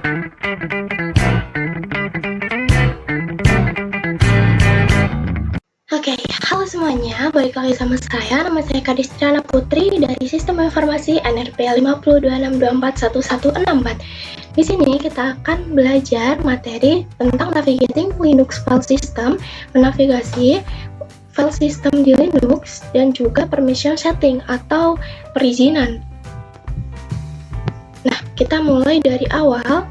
Oke, halo semuanya, balik lagi sama saya, nama saya Kadistrana Putri dari Sistem Informasi NRP 526241164. Di sini kita akan belajar materi tentang navigating Linux file system, menavigasi file system di Linux, dan juga permission setting atau perizinan. Nah, kita mulai dari awal.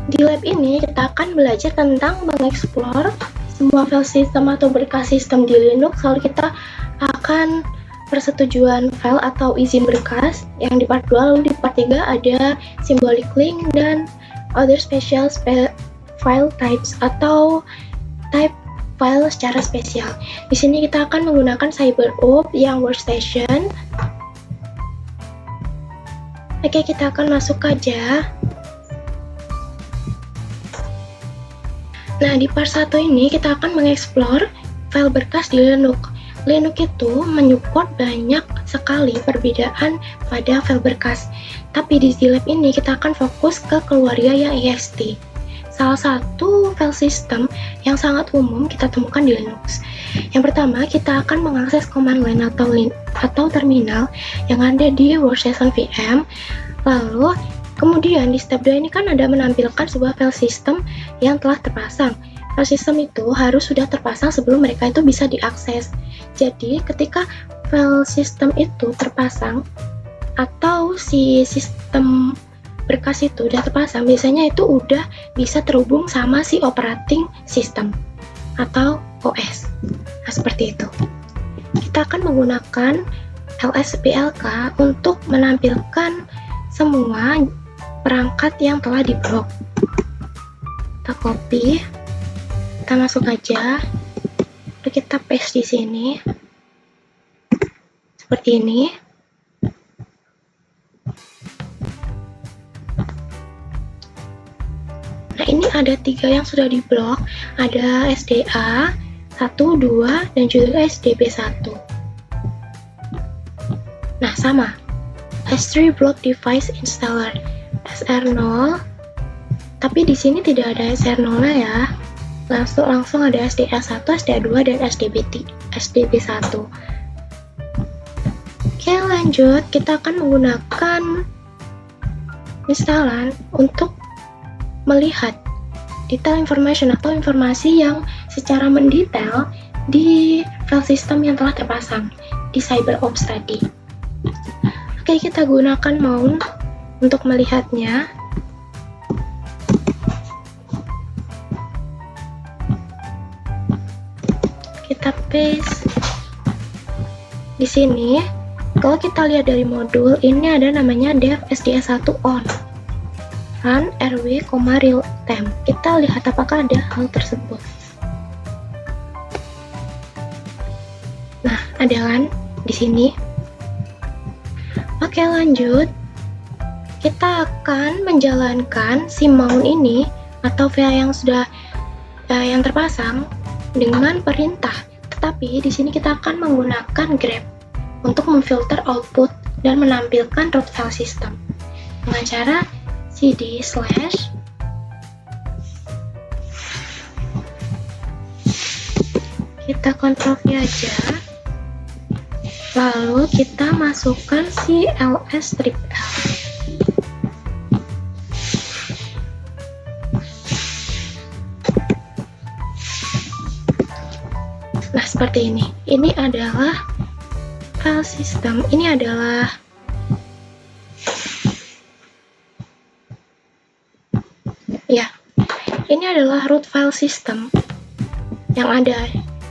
Di lab ini kita akan belajar tentang mengeksplor semua file system atau berkas sistem di Linux, lalu kita akan persetujuan file atau izin berkas yang di part 2, lalu di part 3 ada symbolic link dan other special file types atau type file secara spesial. Di sini kita akan menggunakan CyberOp yang workstation. Oke, kita akan masuk aja. Nah, di part 1 ini kita akan mengeksplor file berkas di Linux. Linux itu menyupport banyak sekali perbedaan pada file berkas. Tapi di lab ini kita akan fokus ke keluarga yang ext. Salah satu file system yang sangat umum kita temukan di Linux. Yang pertama, kita akan mengakses command line atau terminal yang ada di workstation VM. Lalu kemudian di step 2 ini kan ada menampilkan sebuah file system yang telah terpasang. File system itu harus sudah terpasang sebelum mereka itu bisa diakses. Jadi ketika file system itu terpasang atau si sistem berkas itu udah terpasang, biasanya itu udah bisa terhubung sama si operating system atau OS. Nah, seperti itu. Kita akan menggunakan lsblk untuk menampilkan semua perangkat yang telah diblok. Kita copy, kita masuk aja, lalu kita paste di sini, seperti ini. Nah, ini ada 3 yang sudah diblok, ada SDA 1, 2, dan juga SDB1. Nah, sama. S3 block device installer. SR0, tapi di sini tidak ada SR0 ya, langsung ada SDA1, SDA2, dan SDB1. Oke, lanjut, kita akan menggunakan instalan untuk melihat detail information atau informasi yang secara mendetail di file system yang telah terpasang di CyberOps tadi. Oke, kita gunakan mount untuk melihatnya. Kita paste di sini. Kalau kita lihat dari modul, ini ada namanya dev sda1 on run rw, real time. Kita lihat apakah ada hal tersebut. Nah, ada kan di sini. Oke, lanjut. Kita akan menjalankan si mount ini atau file yang sudah yang terpasang dengan perintah. Tetapi di sini kita akan menggunakan grep untuk memfilter output dan menampilkan root file system dengan cara cd/. Kita Ctrl V aja. Lalu kita masukkan si ls-l. Nah, seperti ini. Ini adalah file system. Ini adalah root file system yang ada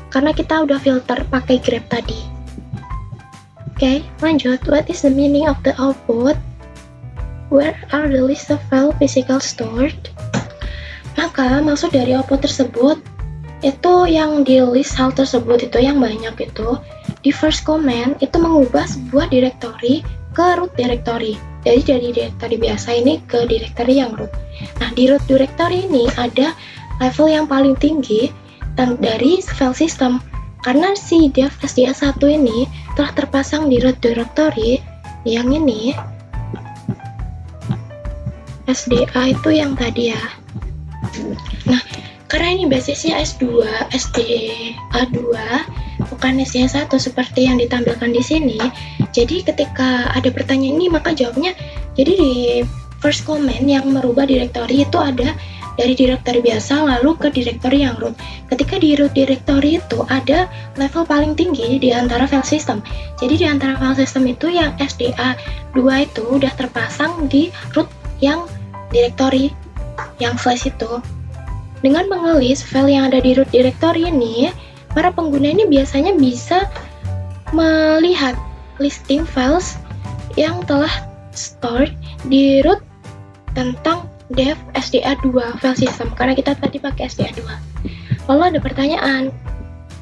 karena kita udah filter pakai grep tadi. Oke, lanjut. What is the meaning of the output? Where are the list of file physical stored? Maka maksud dari output tersebut itu yang di list hal tersebut itu yang banyak itu di first command itu mengubah sebuah directory ke root directory. Jadi dari directory biasa ini ke directory yang root. Nah, di root directory ini ada level yang paling tinggi dari file system karena si dev sda1 ini telah terpasang di root directory yang ini. SDA itu yang tadi ya. Nah, karena ini basisnya S2, SDA2, bukan SDA1 seperti yang ditampilkan di sini. Jadi ketika ada pertanyaan ini maka jawabnya, jadi di first comment yang merubah directory itu ada dari directory biasa lalu ke directory yang root. Ketika di root directory itu ada level paling tinggi di antara file system. Jadi di antara file system itu yang SDA2 itu udah terpasang di root yang directory yang flash itu. Dengan mengelis file yang ada di root directory ini, para pengguna ini biasanya bisa melihat listing files yang telah stored di root tentang dev SDA2 file system, karena kita tadi pakai SDA2. Lalu ada pertanyaan,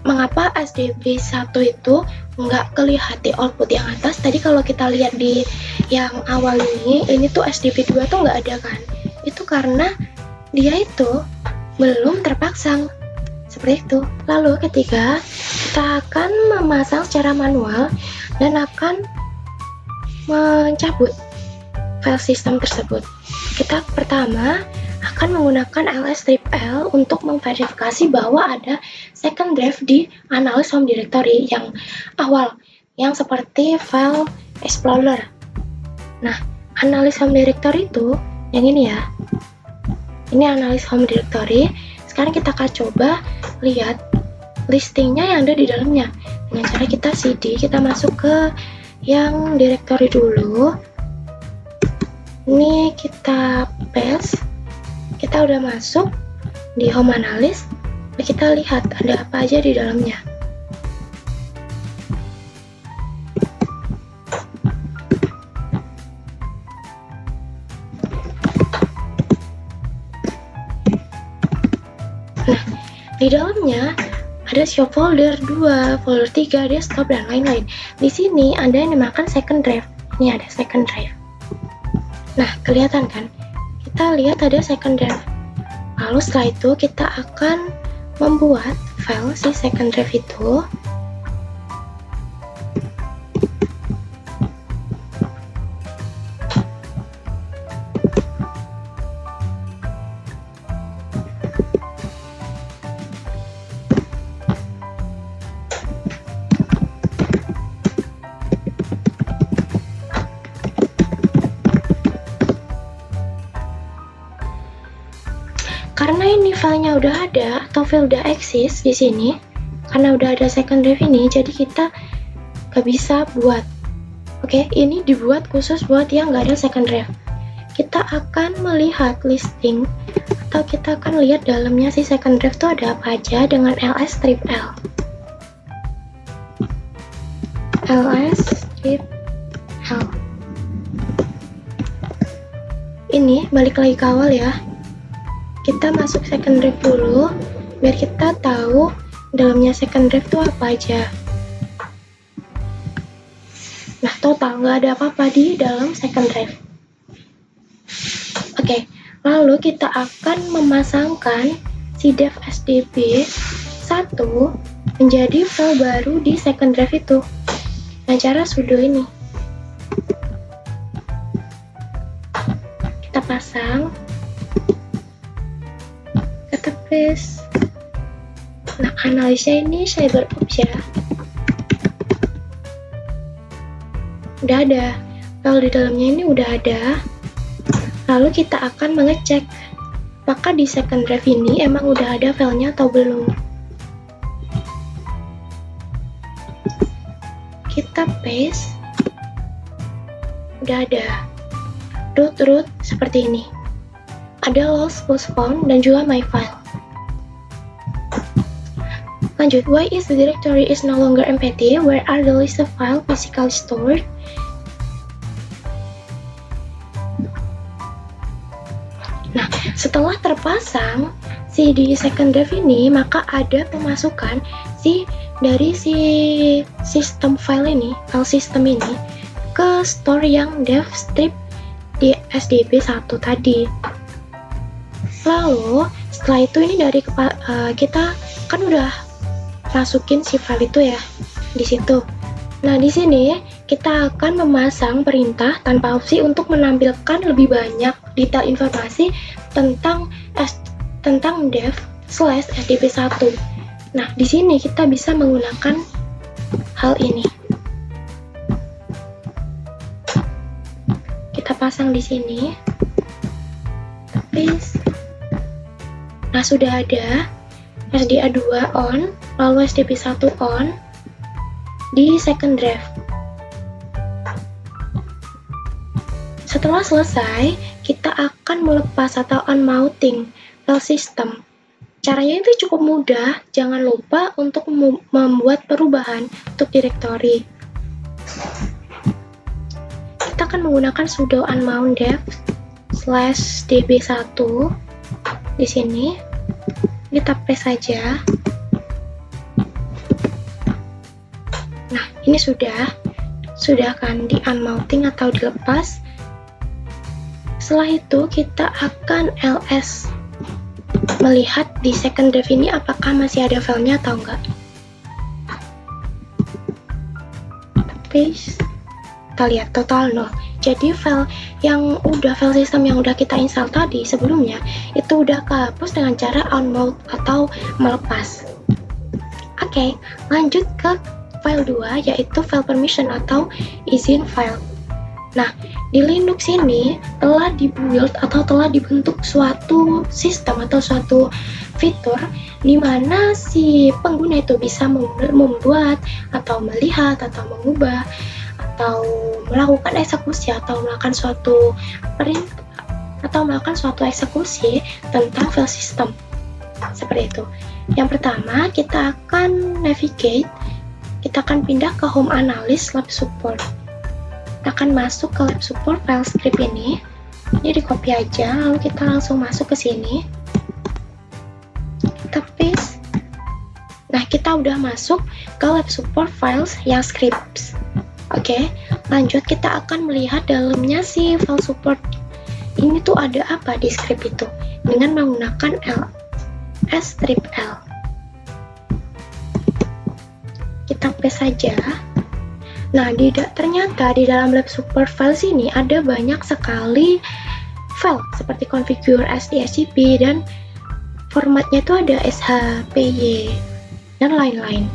mengapa SDB1 itu nggak kelihatan di output yang atas? Tadi kalau kita lihat di yang awal ini tuh SDB2 tuh nggak ada kan? Itu karena dia itu belum terpasang seperti itu. Lalu ketiga, kita akan memasang secara manual dan akan mencabut file system tersebut. Kita pertama akan menggunakan ls-l untuk memverifikasi bahwa ada second drive di analysis home directory yang awal, yang seperti file explorer. Nah, analysis home directory itu yang ini ya. Ini analysis home directory. Sekarang kita akan coba lihat listingnya yang ada di dalamnya. Dengan cara kita cd, kita masuk ke yang directory dulu. Ini kita paste. Kita udah masuk di home analysis. Kita lihat ada apa aja di dalamnya. Nah, di dalamnya ada show folder 2, folder 3, desktop, dan lain-lain. Di sini ada yang dinamakan second drive. Ini ada second drive. Nah, kelihatan kan? Kita lihat ada second drive. Lalu setelah itu kita akan membuat file si second drive itu. Karena ini filenya udah ada atau file udah eksis di sini, karena udah ada second drive ini, jadi kita gak bisa buat. Oke, ini dibuat khusus buat yang gak ada second drive. Kita akan melihat listing atau kita akan lihat dalamnya si second drive itu ada apa aja dengan ls-l. ls-l. Ini balik lagi ke awal ya. Kita masuk second drive dulu biar kita tahu dalamnya second drive itu apa aja. Nah, total nggak ada apa-apa di dalam second drive. Oke, lalu kita akan memasangkan si dev SDB1 menjadi file baru di second drive itu. Nah, cara sudo ini. Kita pasang. Paste. Nah, analisnya ini CyberOps ya. Udah ada. Kalau di dalamnya ini udah ada. Lalu kita akan mengecek apakah di second drive ini emang udah ada filenya atau belum. Kita paste. Udah ada. Root seperti ini. Ada lost, postpone, dan juga my file. Lanjut, why is the directory is no longer empty? Where are the list of file physically stored? Nah, setelah terpasang si di second drive ini, maka ada pemasukan dari si sistem file ini, file system ini, ke store yang dev strip di SDB1 tadi. Lalu setelah itu ini dari kita kan udah masukin si file itu ya di situ. Nah, di sini kita akan memasang perintah tanpa opsi untuk menampilkan lebih banyak detail informasi tentang dev/sdp1. Nah, di sini kita bisa menggunakan hal ini. Kita pasang di sini. Nah, sudah ada SDA2 on, lalu SDP1 on di second draft. Setelah selesai, kita akan melepas atau unmounting file system. Caranya itu cukup mudah, jangan lupa untuk membuat perubahan untuk direktori. Kita akan menggunakan sudo unmount dev/db1 di sini. Kita paste saja. Nah, ini sudah kan di unmounting atau dilepas. Setelah itu kita akan ls melihat di second draft ini apakah masih ada filenya atau enggak. Paste. Kita lihat total 0. Jadi file system yang udah kita install tadi sebelumnya itu udah kehapus dengan cara unmount atau melepas. Oke, lanjut ke file 2 yaitu file permission atau izin file. Nah, di Linux ini telah dibuild atau telah dibentuk suatu sistem atau suatu fitur di mana si pengguna itu bisa membuat atau melihat atau mengubah atau melakukan eksekusi atau melakukan suatu perintah atau melakukan suatu eksekusi tentang file system. Seperti itu. Yang pertama, kita akan navigate, kita akan pindah ke home analyst lab support. Kita akan masuk ke lab support file script ini di copy aja, lalu kita langsung masuk ke sini, kita paste. Nah, kita udah masuk ke lab support files yang scripts. Oke, lanjut kita akan melihat dalamnya si file support ini tuh ada apa di script itu dengan menggunakan ls-l. Kita paste saja. Nah, ternyata di dalam lab support files ini ada banyak sekali file seperti configure sdscp dan formatnya itu ada shpy dan lain-lain.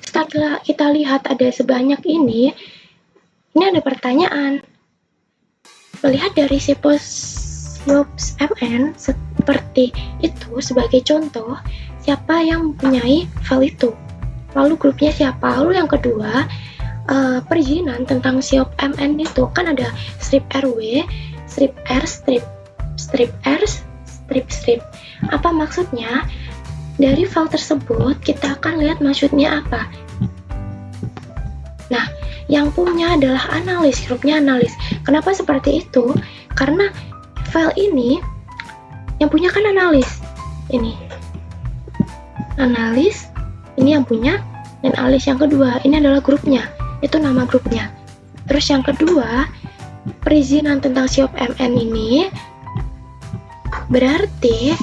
Setelah kita lihat ada sebanyak ini ada pertanyaan. Melihat dari siopsmn seperti itu sebagai contoh, siapa yang mempunyai file itu? Lalu grupnya siapa? Lalu yang kedua, perizinan tentang siopmn itu kan ada strip rw, strip r, strip r, strip. Apa maksudnya? Dari file tersebut kita akan lihat maksudnya apa. Nah, yang punya adalah analis, grupnya analis. Kenapa seperti itu? Karena file ini yang punya kan analis. Ini analis, ini yang punya, dan analis yang kedua ini adalah grupnya, itu nama grupnya. Terus yang kedua, perizinan tentang siopmn ini berarti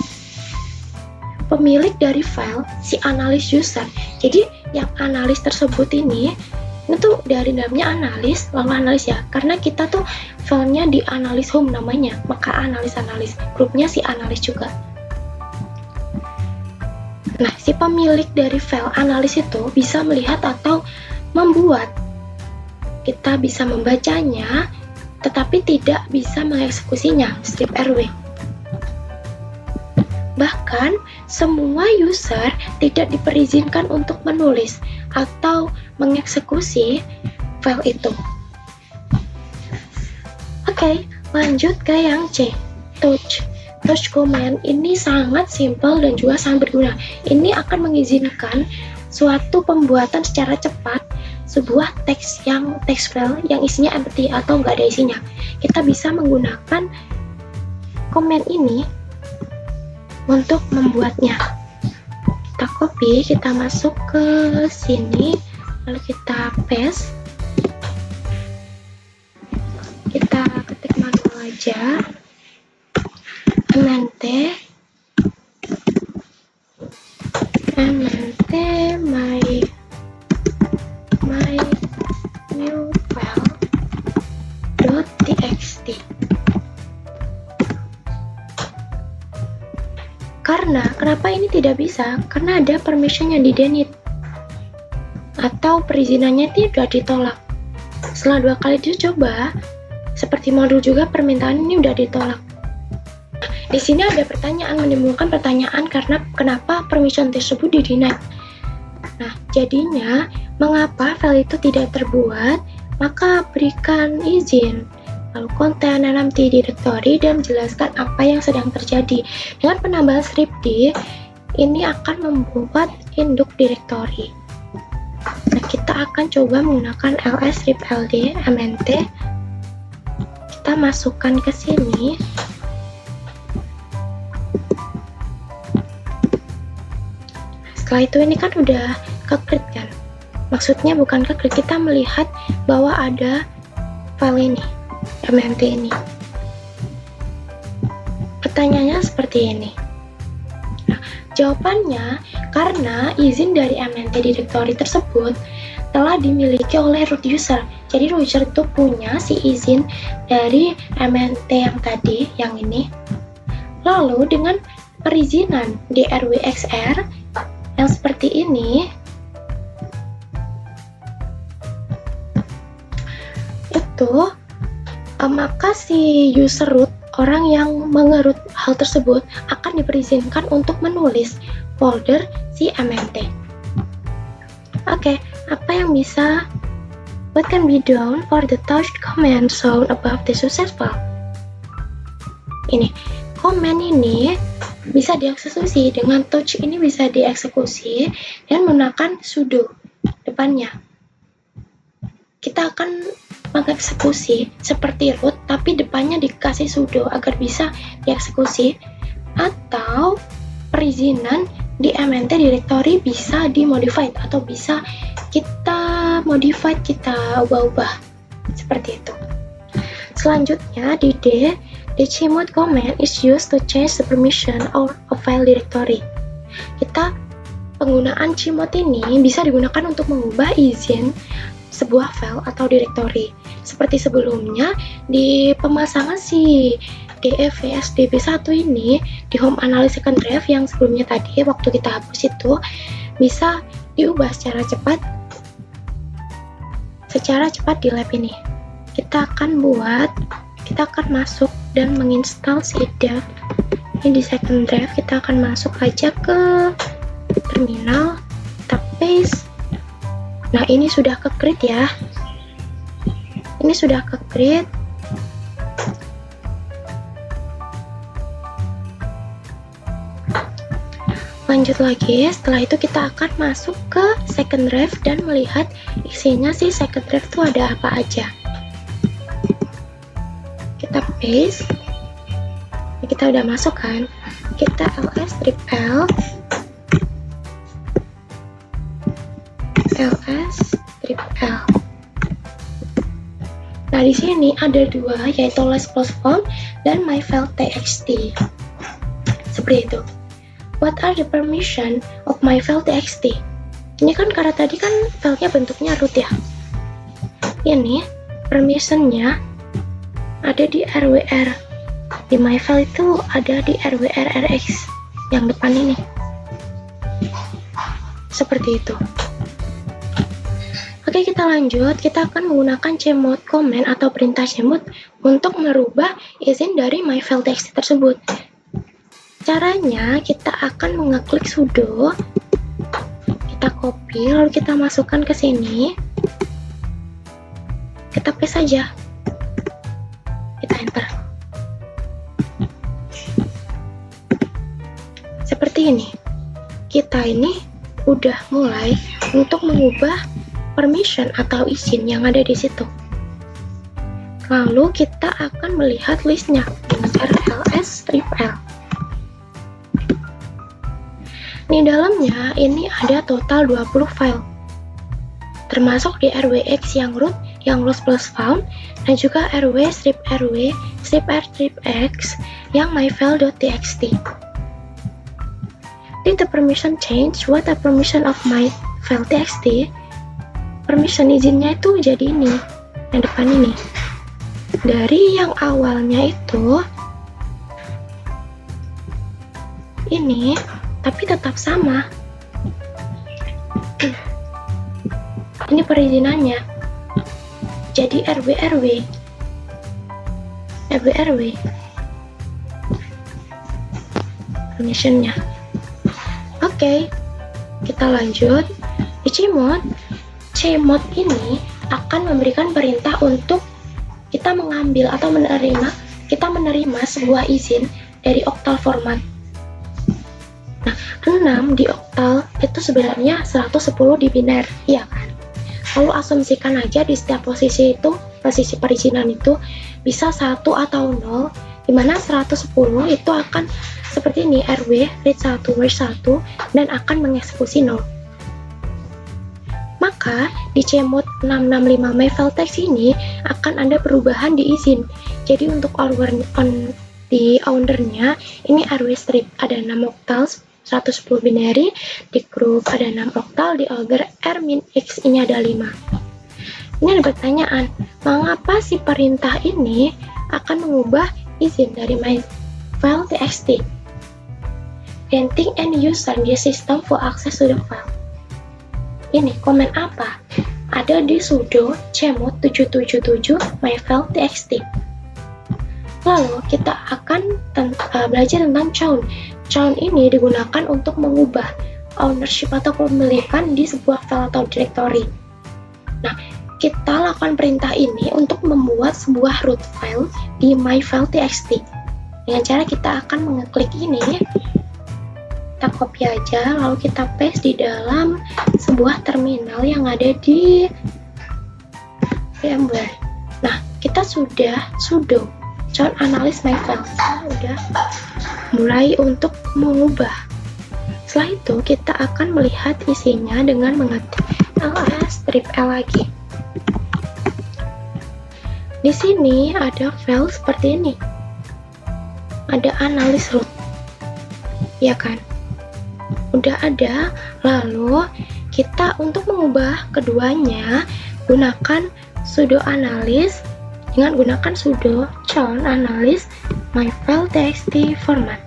pemilik dari file si analis user. Jadi yang analis tersebut ini tuh dari dalamnya analis, lalu analis ya, karena kita tuh filenya di analis home namanya, maka analis grupnya si analis juga. Nah, si pemilik dari file analis itu bisa melihat atau membuat. Kita bisa membacanya, tetapi tidak bisa mengeksekusinya, strip rw. Bahkan, semua user tidak diperizinkan untuk menulis atau mengeksekusi file itu. Oke, lanjut ke yang C, touch. Touch command ini sangat simpel dan juga sangat berguna. Ini akan mengizinkan suatu pembuatan secara cepat sebuah text file yang isinya empty atau nggak ada isinya. Kita bisa menggunakan command ini untuk membuatnya. Kita copy, kita masuk ke sini, lalu kita paste. Kita ketik manual aja. mnt my Karena, kenapa ini tidak bisa? Karena ada permission yang di-denied atau perizinannya tidak ditolak. Setelah 2 kali dicoba, seperti modul juga permintaan ini udah ditolak. Di sini ada pertanyaan, menimbulkan pertanyaan karena kenapa permission tersebut di-deny. Nah, jadinya mengapa file itu tidak terbuat? Maka berikan izin, lalu konten empty directory dan jelaskan apa yang sedang terjadi. Dengan penambahan strip D, ini akan membuat induk directory. Nah, kita akan coba menggunakan ls strip ld mnt. Kita masukkan ke sini. Setelah itu ini kan udah ke-create kan. Maksudnya bukan ke-create, kita melihat bahwa ada file ini, mnt ini. Pertanyaannya seperti ini. Nah, jawabannya karena izin dari mnt directory tersebut telah dimiliki oleh root user. Jadi root user itu punya si izin dari mnt yang tadi, yang ini. Lalu dengan perizinan drwxr yang seperti ini, itu maka si user root, orang yang mengerut hal tersebut, akan diperizinkan untuk menulis folder si mnt. Oke, apa yang bisa, what can be done for the touched command shown above the successful? Ini, command ini bisa dieksekusi, dengan touch ini bisa dieksekusi dan menggunakan sudo depannya. Kita akan mengeksekusi seperti root tapi depannya dikasih sudo agar bisa dieksekusi, atau perizinan di mnt directory bisa dimodified atau bisa kita modify, kita ubah-ubah seperti itu. Selanjutnya di D, the chmod command is used to change the permission of a file directory. Penggunaan chmod ini bisa digunakan untuk mengubah izin sebuah file atau directory. Seperti sebelumnya di pemasangan si DFVSDB1 ini di home analysis second drive yang sebelumnya tadi waktu kita hapus itu bisa diubah secara cepat di lab ini. Kita akan masuk dan menginstal si dev ini di second drive. Kita akan masuk aja ke terminal, kita paste. Nah, ini sudah ke-create ya. Ini sudah ke-create. Lanjut lagi, setelah itu kita akan masuk ke second drive dan melihat isinya si second drive itu ada apa aja. Kita paste. Ini kita udah masuk kan. Kita ls strip l Nah, di sini ada dua, yaitu list plus found dan myfile.txt. Seperti itu. What are the permission of myfile.txt? Ini kan karena tadi kan filenya bentuknya root ya. Ini permissionnya ada di rwr. Di myfile itu ada di rwrrx yang depan ini. Seperti itu. Oke, kita lanjut. Kita akan menggunakan chmod command atau perintah chmod untuk merubah izin dari myfile.txt tersebut. Caranya, kita akan mengeklik sudo, kita copy, lalu kita masukkan ke sini, kita paste saja, kita enter. Seperti ini. Kita ini udah mulai untuk mengubah permission atau izin yang ada di situ. Lalu kita akan melihat listnya dengan ls strip l. Di dalamnya ini ada total 20 file, termasuk di rwx yang root, yang lost plus found, dan juga rw strip r strip x yang myfile.txt. Did the permission change? What a permission of myfile.txt? Permission izinnya itu jadi ini, yang depan ini. Dari yang awalnya itu ini, tapi tetap sama. Ini perizinannya. Jadi RW permissionnya. Oke, kita lanjut. Di Cmod ini akan memberikan perintah untuk kita mengambil atau menerima sebuah izin dari oktal format. Nah, 6 di oktal itu sebenarnya 110 di biner, iya kan? Lalu asumsikan aja di setiap posisi perizinan itu bisa 1 atau 0, dimana 110 itu akan seperti ini, RW, read 1, where 1, dan akan mengeksekusi 0. Maka di Cmod 665 myFileText ini akan ada perubahan di izin. Jadi untuk di ownernya ini RW strip ada 6 oktal 110 binary, di group ada 6 oktal, di order R-X ini ada 5. Ini ada pertanyaan, mengapa si perintah ini akan mengubah izin dari myFileTxt? Granting any user in the system for access to the file. Ini komen apa? Ada di sudo cmod 777 myFileTxt. Lalu kita akan belajar tentang chown. Chown ini digunakan untuk mengubah ownership atau kepemilikan di sebuah file atau directory. Nah, kita lakukan perintah ini untuk membuat sebuah root file di myFileTxt. Dengan cara kita akan mengeklik ini, kita copy aja, lalu kita paste di dalam sebuah terminal yang ada di VMware. Nah, kita sudah sudo chown analyst myFile. Kita udah mulai untuk mengubah. Setelah itu, kita akan melihat isinya dengan mengetik ls-l lagi. Di sini ada file seperti ini. Ada analyst root. Ya kan? Udah ada, lalu kita untuk mengubah keduanya gunakan sudo analyst dengan gunakan sudo chown analyst myFileTxt format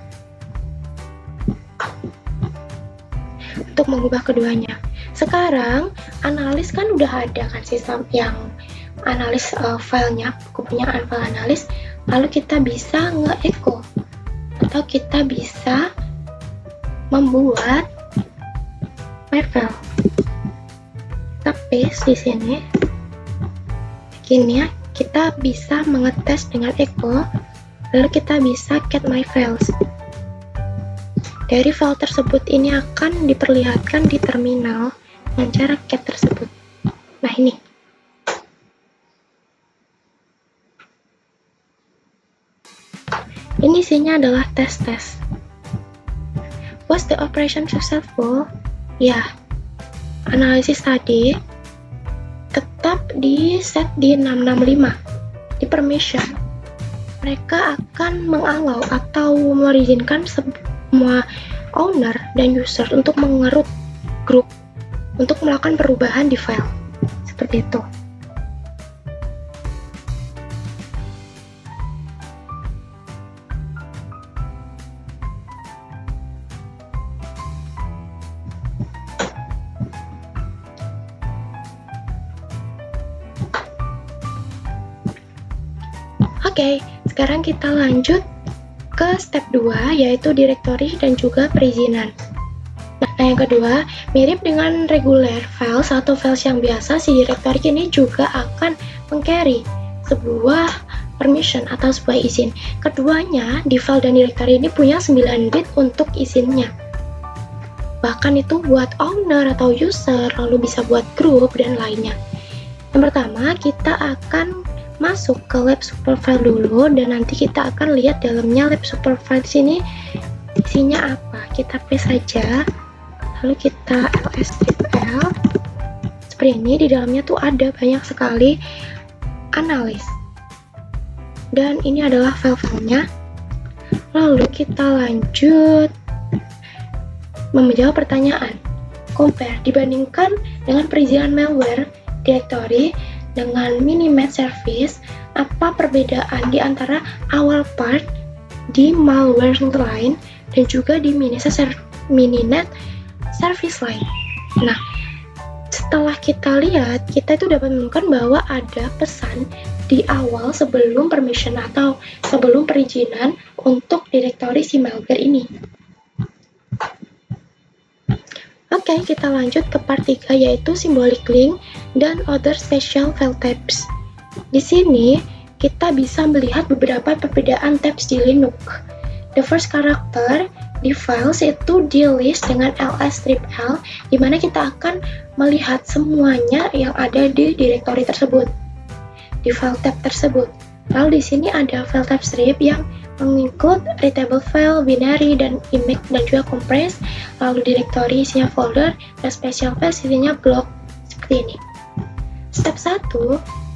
untuk mengubah keduanya. Sekarang analis kan udah ada kan sistem yang analis filenya, kepunyaan file analis, lalu kita bisa nge-echo atau kita bisa membuat myFile. Kita paste di sini. Begini ya, kita bisa mengetes dengan echo, lalu kita bisa get myFiles. Dari file tersebut ini akan diperlihatkan di terminal dengan cara get tersebut. Nah, ini. Ini isinya adalah tes-tes. Was the operation successful? Ya, analisis tadi tetap di set di 665 di permission. Mereka akan mengallow atau mengizinkan semua owner dan user untuk mengerut grup untuk melakukan perubahan di file. Seperti itu. Oke, sekarang kita lanjut ke step 2, yaitu directory dan juga perizinan. Nah, yang kedua, mirip dengan regular files atau files yang biasa, si directory ini juga akan meng-carry sebuah permission atau sebuah izin. Keduanya, di file dan directory ini punya 9 bit untuk izinnya. Bahkan itu buat owner atau user, lalu bisa buat grup dan lainnya. Yang pertama, kita akan masuk ke lab superfile dulu, dan nanti kita akan lihat dalamnya lab superfile sini isinya apa. Kita paste saja, lalu kita ls-l seperti ini. Di dalamnya tuh ada banyak sekali analis, dan ini adalah file-filenya. Lalu kita lanjut menjawab pertanyaan, compare dibandingkan dengan perizinan malware directory dengan Minimat service, apa perbedaan di antara awal part di malware line, dan juga di mininet service line. Nah, setelah kita lihat, kita itu dapat menemukan bahwa ada pesan di awal sebelum permission atau sebelum perizinan untuk direktori si malware ini. Oke, kita lanjut ke part 3, yaitu symbolic link dan other special file types. Di sini kita bisa melihat beberapa perbedaan tabs di Linux. The first character di files itu di list dengan ls-l, di mana kita akan melihat semuanya yang ada di directory tersebut, di file tab tersebut. Lalu di sini ada file tab strip yang mengikut readable file, binary, dan image, dan juga compress. Lalu directory isinya folder, dan special file isinya block, seperti ini. Step 1,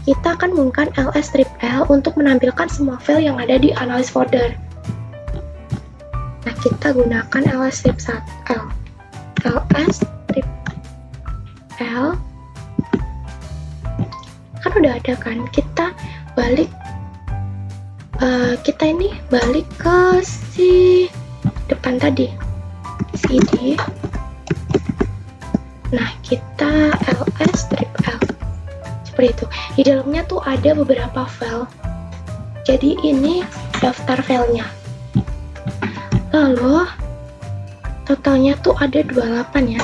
kita akan menggunakan ls-l untuk menampilkan semua file yang ada di analysis folder. Nah, kita gunakan ls-l, kan udah ada kan, kita balik balik ke si depan tadi, cd. Nah, kita ls-l seperti itu. Di dalamnya tuh ada beberapa file, jadi ini daftar filenya. Lalu totalnya tuh ada 28 ya,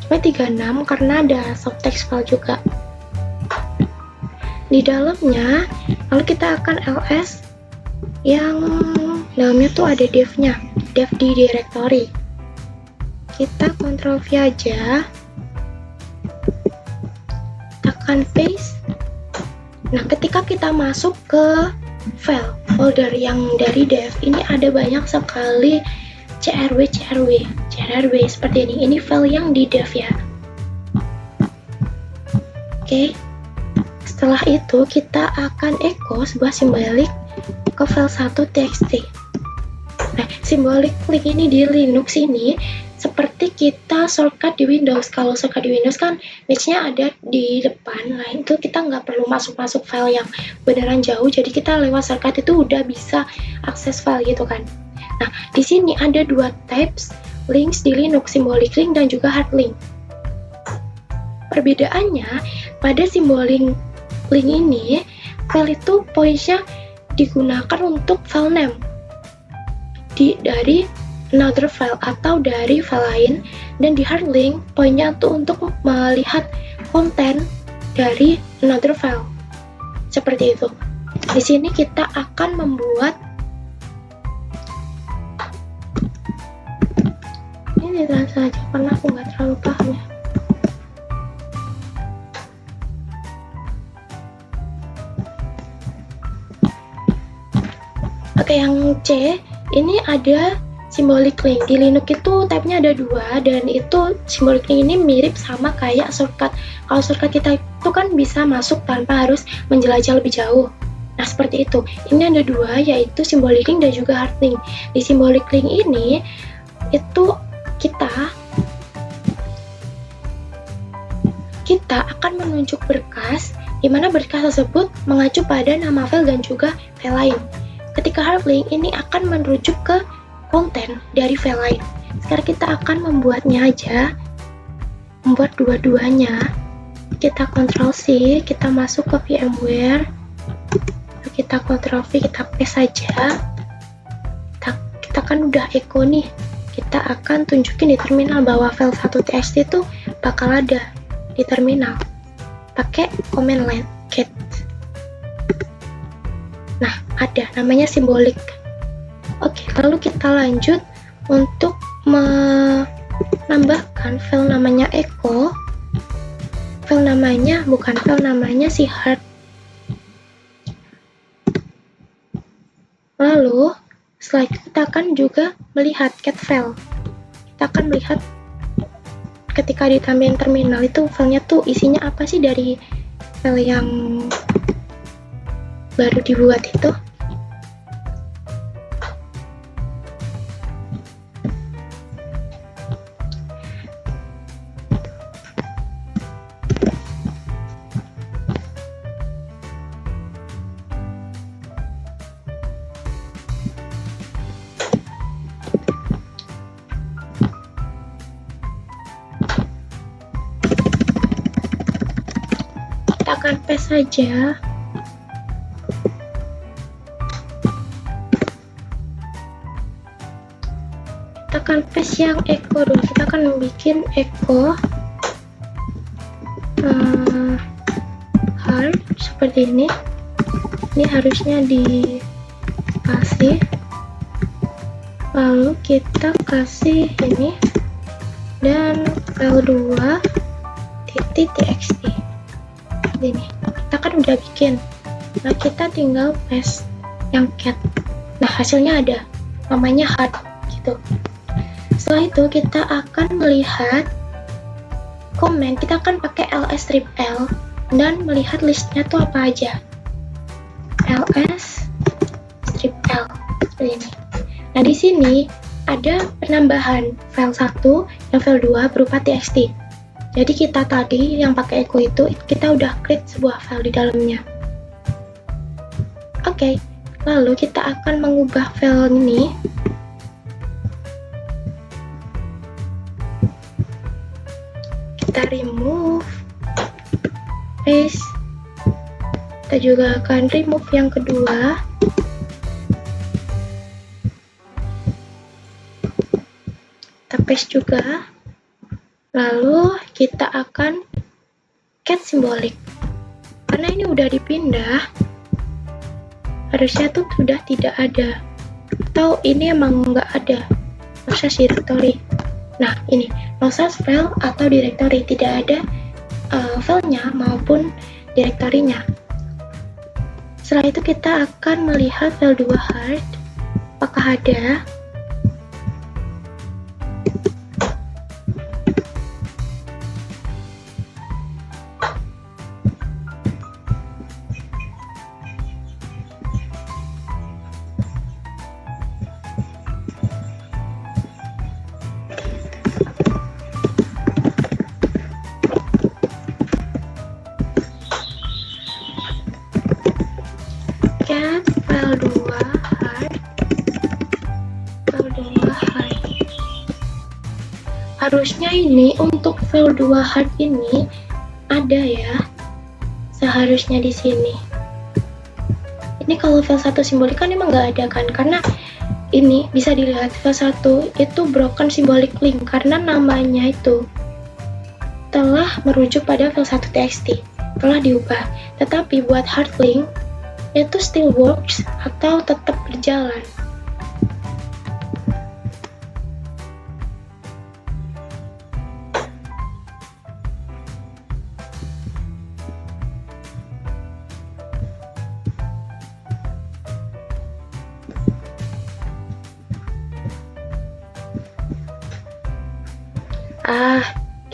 sampai 36 karena ada subtext file juga di dalamnya. Lalu kita akan ls yang dalamnya tuh ada dev-nya, dev di directory. Kita Ctrl V aja, tekan paste. Nah, ketika kita masuk ke file folder yang dari dev, ini ada banyak sekali crw seperti ini. Ini file yang di dev ya. Oke. Setelah itu kita akan echo sebuah simbolik ke file 1.txt. Nah, simbolik link ini di Linux ini seperti kita shortcut di Windows. Kalau shortcut di Windows kan match-nya ada di depan, nah itu kita nggak perlu masuk file yang beneran jauh, jadi kita lewat shortcut itu udah bisa akses file gitu kan. Nah, di sini ada dua types links di Linux, symbolic link dan juga hard link. Perbedaannya, pada symbolic link ini, file itu poinnya digunakan untuk file name dari another file atau dari file lain, dan di hard link poinnya tuh untuk melihat konten dari another file. Seperti itu. Di sini kita akan membuat ini saja karena aku nggak terlalu paham ya. Oke, yang C ini ada symbolic link. Di Linux itu type-nya ada dua, dan itu symbolic link ini mirip sama kayak shortcut. Kalau shortcut kita itu kan bisa masuk tanpa harus menjelajah lebih jauh. Nah, seperti itu. Ini ada dua, yaitu symbolic link dan juga hard link. Di symbolic link ini itu kita akan menunjuk berkas, di mana berkas tersebut mengacu pada nama file dan juga file lain. Ketika hard link ini akan merujuk ke konten dari file lain. Sekarang kita akan membuatnya aja, membuat dua-duanya. Kita Ctrl C, kita masuk ke VMware, kita Ctrl V, kita paste saja. Kita kan udah echo nih, kita akan tunjukin di terminal bahwa file 1.txt itu bakal ada di terminal pakai command line cat. Nah, ada namanya simbolik. Oke, lalu kita lanjut untuk menambahkan file namanya echo. File namanya si hard. Lalu setelah itu kita akan juga melihat cat file. Kita akan melihat ketika ditampilkan terminal itu filenya tuh isinya apa sih dari file yang baru dibuat itu. akan paste saja. Kita akan paste yang echo dulu. Kita akan bikin echo heart seperti ini. Ini harusnya dikasih, lalu kita kasih ini, dan file2 titik txt ini. Kita kan udah bikin, nah kita tinggal paste yang cat. Nah hasilnya ada, namanya heart gitu. Setelah itu kita akan melihat komen, kita akan pakai ls strip l dan melihat listnya tuh apa aja. ls strip l seperti ini. Nah di sini ada penambahan file 1 dan file 2 berupa txt. Jadi kita tadi yang pakai echo itu kita udah create sebuah file di dalamnya. Oke, lalu kita akan mengubah file ini. Kita remove, paste. Kita juga akan remove yang kedua. Kita paste juga. Lalu kita akan cat simbolik. Karena ini udah dipindah, harusnya tuh sudah tidak ada. Atau ini emang nggak ada. Proses directory. Nah ini, proses file atau directory, tidak ada filenya maupun direktorinya. Setelah itu kita akan melihat file 2 heart, apakah ada. Cat file 2 heart, file 2 heart. Harusnya ini untuk file 2 heart ini ada ya, seharusnya di sini. Ini kalau file 1 simbolik kan emang nggak ada kan, karena ini bisa dilihat file 1 itu broken symbolic link karena namanya itu telah merujuk pada file 1 txt, telah diubah. Tetapi buat hard link itu still works atau tetap berjalan.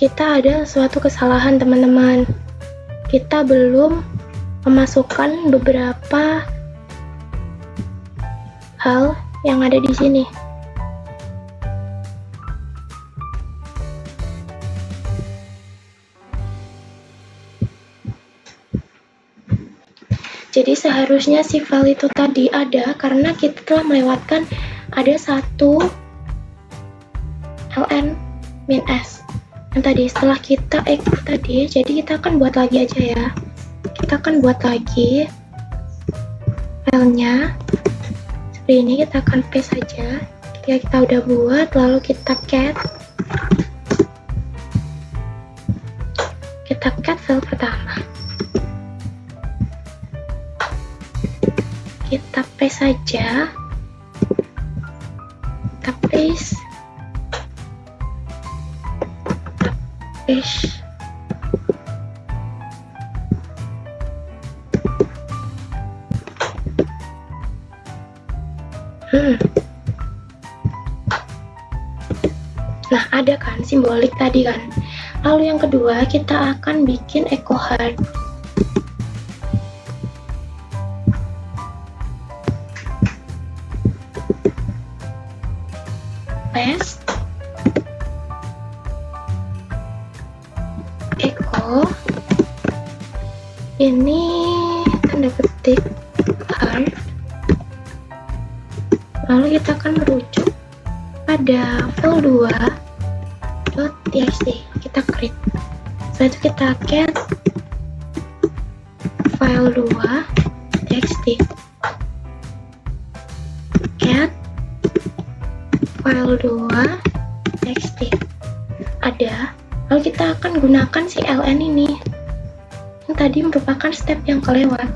Kita ada suatu kesalahan teman-teman. Kita belum memasukkan beberapa hal yang ada di sini. Jadi seharusnya si file itu tadi ada karena kita telah melewatkan ada satu ln-s yang tadi setelah kita echo tadi. Jadi kita akan buat lagi aja ya. Kita akan buat lagi filenya seperti ini. Kita akan paste saja ketika kita udah buat, lalu kita cat file pertama, kita paste saja, kita paste. Nah, ada kan simbolik tadi kan. Lalu yang kedua, kita akan bikin echo heart. Paste. Echo. Ini tanda petik heart. Lalu kita akan merujuk pada file 2.txt. Kita create. Setelah itu kita cat file 2 txt cat file 2 txt ada. Lalu kita akan gunakan si ln ini yang tadi merupakan step yang kelewat.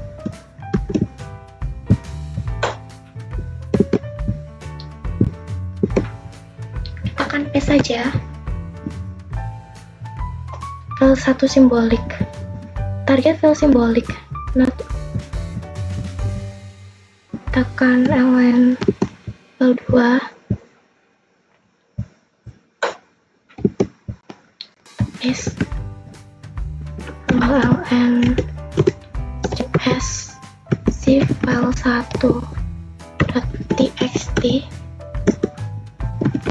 Kita akan paste saja file 1 simbolik, target file simbolik, not tekan ln file 2, paste ln strip s si file 1.txt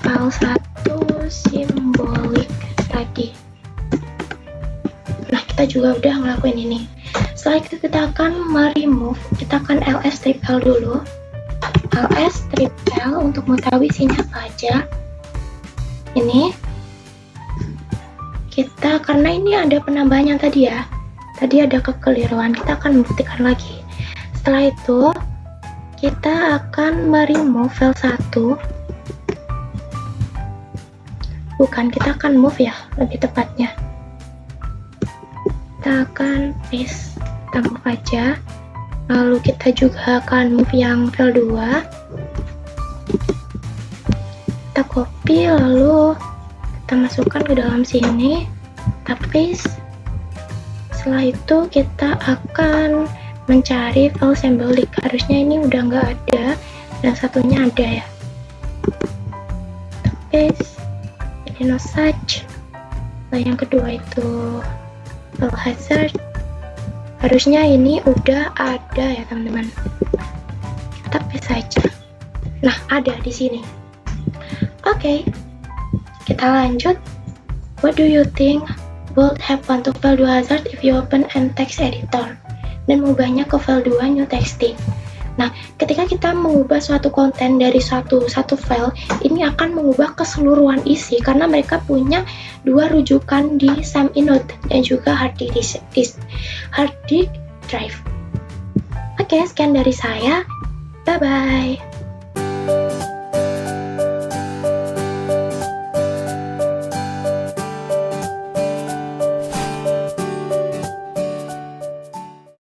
file 1 simbolik tadi. Nah, kita juga udah ngelakuin ini. Setelah itu kita akan meremove, kita akan ls strip l dulu. ls strip l untuk mengetahui isinya apa aja. Ini kita, karena ini ada penambahan yang tadi ya, tadi ada kekeliruan, kita akan membuktikan lagi. Setelah itu kita akan meremove file 1, bukan, kita akan move ya, lebih tepatnya. Kita akan paste, kita move aja. Lalu kita juga akan move yang file 2, kita copy, lalu kita masukkan ke dalam sini, kita paste. Setelah itu kita akan mencari file simbolik, harusnya ini udah nggak ada dan satunya ada ya. Kita paste, ini no such. Nah, yang kedua itu file hazard, harusnya ini udah ada ya teman-teman. Kita paste saja. Nah, ada di sini. Oke. Kita lanjut. What do you think would happen to file 2 hazard if you open and text editor dan mengubahnya ke file 2 new txt? Nah, ketika kita mengubah suatu konten dari satu file, ini akan mengubah keseluruhan isi karena mereka punya dua rujukan di same inode dan juga hard disk drive. Oke, sekian dari saya. Bye bye.